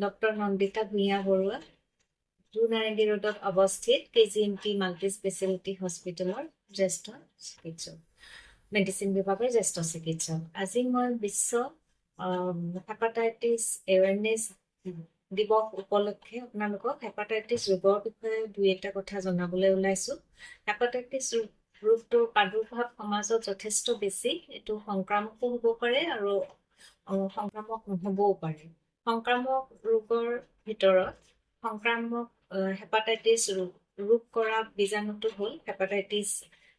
Doctor Nandita Bhuyan Barua, জুনাৰেডি ৰোডত অৱস্থিত KGMT multi speciality হস্পিটেলৰ জ্যেষ্ঠ চিকিৎসক, মেডিচিন বিভাগৰ জ্যেষ্ঠ চিকিৎসক। আজি মই বিশ্ব হেপাটাইটিছ এৱেৰনেছ দিৱস উপলক্ষে আপোনালোকক হেপাটাইটিছ ৰোগৰ বিষয়ে দুই এটা কথা জনাবলৈ ওলাইছোঁ। হেপাটাইটিছ ৰোগটোৰ প্ৰাদুৰ্ভাৱ সমাজত যথেষ্ট বেছি। এইটো সংক্ৰামকো হ'ব পাৰে আৰু সংক্ৰামক নহ'বও পাৰে। সংক্ৰামক ৰোগৰ ভিতৰত সংক্ৰামক হেপাটাইটিছ ৰোগ কৰা বীজাণুটো হ'ল হেপাটাইটিছ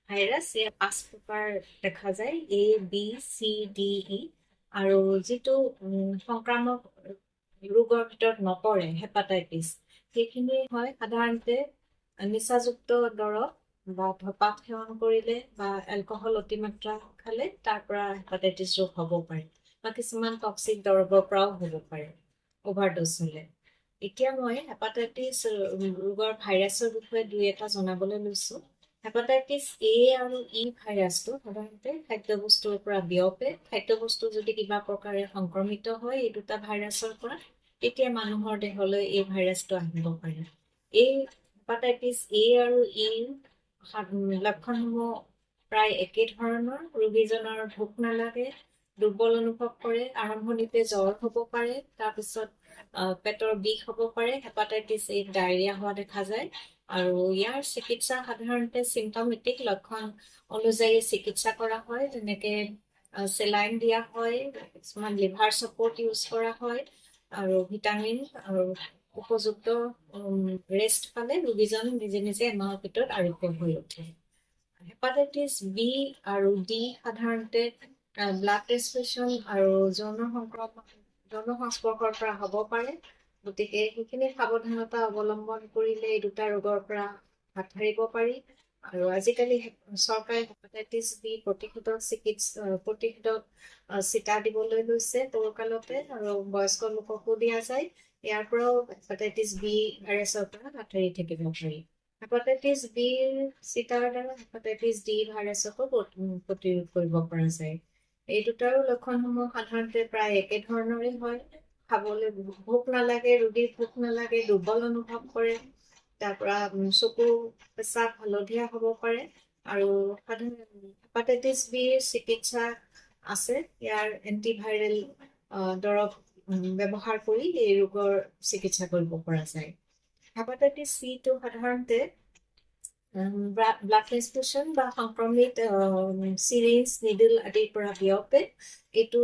ভাইৰাছ। ইয়াৰ 5 প্ৰকাৰ দেখা যায়, ABCDE, আৰু যিটো সংক্ৰামক ৰোগৰ ভিতৰত নপৰে হেপাটাইটিছ, সেইখিনি হয় সাধাৰণতে নিচাযুক্ত দৰৱ বা ধঁপাত সেৱন কৰিলে বা এলকহল অতিমাত্ৰা খালে তাৰ পৰা হেপাটাইটিছ ৰোগ হ'ব পাৰে, বা কিছুমান টক্সিক দৰৱৰ পৰাও হ'ব পাৰে অভাৰড'জ হ'লে। এতিয়া মই হেপাটাইটিছ ৰোগৰ ভাইৰাছৰ বিষয়ে দুই এটা জনাবলৈ লৈছোঁ। হেপাটাইটিছ A আৰু E ভাইৰাছটো সাধাৰণতে খাদ্যবস্তুৰ পৰা বিয়পে। খাদ্যবস্তু যদি কিবা প্ৰকাৰে সংক্ৰমিত হয় এই দুটা ভাইৰাছৰ পৰা, তেতিয়া মানুহৰ দেহলৈ এই ভাইৰাছটো আহিব পাৰে। এই হেপাটাইটিছ A আৰু E লক্ষণসমূহ প্ৰায় একে ধৰণৰ। ৰোগীজনৰ ভোক নালাগে, দুৰ্বল অনুভৱ কৰে, আৰম্ভণিতে জ্বৰ হ'ব পাৰে, তাৰপিছত পেটৰ বিষ হ'ব পাৰে। হেপাটাইটিছ A ডায়েৰিয়া হোৱা দেখা যায়, আৰু ইয়াৰ চিকিৎসা সাধাৰণতে চিম্পটমেটিক লক্ষণ অনুযায়ী চিকিৎসা কৰা হয়। যেনেকে চেলাইন দিয়া হয়, কিছুমান লিভাৰ ছাপোৰ্ট ইউজ কৰা হয়, আৰু ভিটামিন আৰু উপযুক্ত ৰেষ্ট পালে ৰোগীজন নিজে নিজে এমাহৰ ভিতৰত আৰোগ্য হৈ উঠে। হেপাটাইটিছ B আৰু D সাধাৰণতে ব্লাড ট্ৰেন্সফিউশ্যন আৰু যৌন সংস্পৰ্শৰ পৰা হ'ব পাৰে। গতিকে সেইখিনি সাৱধানতা অৱলম্বন কৰিলে এই দুটা ৰোগৰ পৰা হাত সাৰিব পাৰি। আৰু আজিকালি চৰকাৰে হেপাটাইটিছ B প্ৰতিষেধক চিটা দিবলৈ লৈছে সৰুকালতে, আৰু বয়স্ক লোককো দিয়া যায়। ইয়াৰ পৰাও হেপাটাইটিছ B ভাইৰাছৰ পৰা হাত সাৰি থাকিব পাৰি। হেপাটাইটিছ B চিটাৰ দ্বাৰা হেপাটাইটিছ D ভাইৰাছকো প্ৰতিৰোধ কৰিব পৰা যায়। এই দুটাৰো লক্ষণসমূহ সাধাৰণতে প্ৰায় একে ধৰণৰে হয়। খাবলৈ ভোক নালাগে, ৰোগীৰ ভোক নালাগে, দুৰ্বল অনুভৱ কৰে, তাৰ পৰা চকু পেচাব হালধীয়া হ'ব পাৰে। আৰু হেপাটাইটিছ B চিকিৎসা আছে। ইয়াৰ এণ্টিভাইৰেল দৰৱ ব্যৱহাৰ কৰি এই ৰোগৰ চিকিৎসা কৰিব পৰা যায়। হেপাটাইটিছ C টো সাধাৰণতে ব্লাড ট্ৰেন্সফিউশ্যন বা সংক্ৰমিত চিৰিঞ্জ, নিডল আদিৰ পৰা বিয়পে। এইটো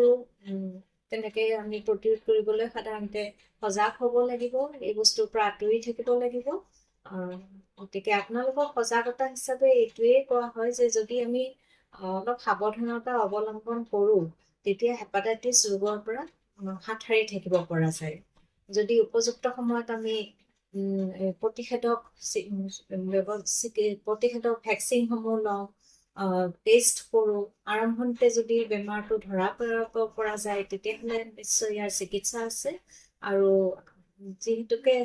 তেনেকে আমি প্ৰতিৰোধ কৰিবলৈ সাধাৰণতে সজাগ হ'ব লাগিব, এই বস্তুৰ পৰা আঁতৰি থাকিব লাগিব। গতিকে আপোনালোকক সজাগতা হিচাপে এইটোৱেই কোৱা হয় যে যদি আমি অলপ সাৱধানতা অৱলম্বন কৰোঁ, তেতিয়া হেপাটাইটিছ ৰোগৰ পৰা হাত সাৰি থাকিব পৰা যায়। যদি উপযুক্ত সময়ত আমি প্ৰতিষেধক ভেকচিনসমূহ লওঁ, টেষ্ট কৰোঁ, আৰম্ভণিতে যদি বেমাৰটো ধৰা পেলাব পৰা যায়, তেতিয়াহ'লে নিশ্চয় ইয়াৰ চিকিৎসা আছে। আৰু যিহেতুকে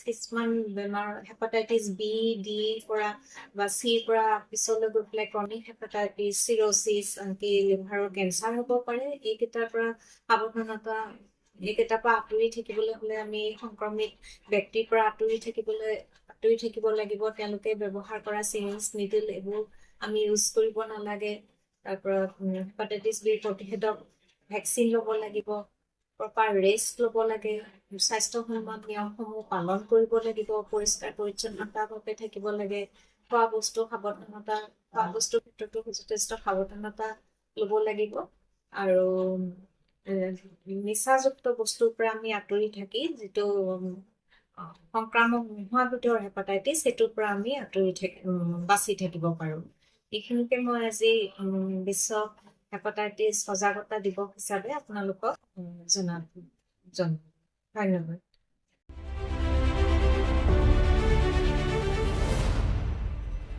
কিছুমান বেমাৰ হেপাটাইটিছ B, D পৰা বা C পৰা পিছলৈ গৈ পেলাই ক্ৰনিক হেপাটাইটিছ, চিৰ'চিছ, আনকি লিভাৰৰ কেঞ্চাৰ হ'ব পাৰে। এইকেইটাৰ পৰা আঁতৰি থাকিবলৈ হ'লে আমি সংক্ৰমিত ব্যক্তিৰ পৰা আঁতৰি থাকিব লাগিব। তেওঁলোকে ব্যৱহাৰ কৰা চিৰিঞ্জ, নিডল এইবোৰ আমি ইউজ কৰিব নালাগে। তাৰ পৰা হেপাটাইটিছ B প্ৰতিষেধক ভেকচিন ল'ব লাগিব, প্ৰপাৰ ৰেষ্ট ল'ব লাগে, স্বাস্থ্যসন্মত নিয়মসমূহ পালন কৰিব লাগিব, পৰিষ্কাৰ পৰিচ্ছন্নতাভাৱে থাকিব লাগে, খোৱা বস্তুৰ ক্ষেত্ৰতো যথেষ্ট সাৱধানতা ল'ব লাগিব। আৰু নিচাযুক্ত বস্তুৰ পৰা আমি আঁতৰি থাকি যিটো সংক্ৰামক নোহোৱা বিধৰ হেপাটাইটিছ, সেইটোৰ পৰা আমি বাচি থাকিব পাৰোঁ। এইখিনিকে মই আজি বিশ্ব হেপাটাইটিছ সজাগতা দিৱস হিচাপে আপোনালোকক জনাম। ধন্যবাদ।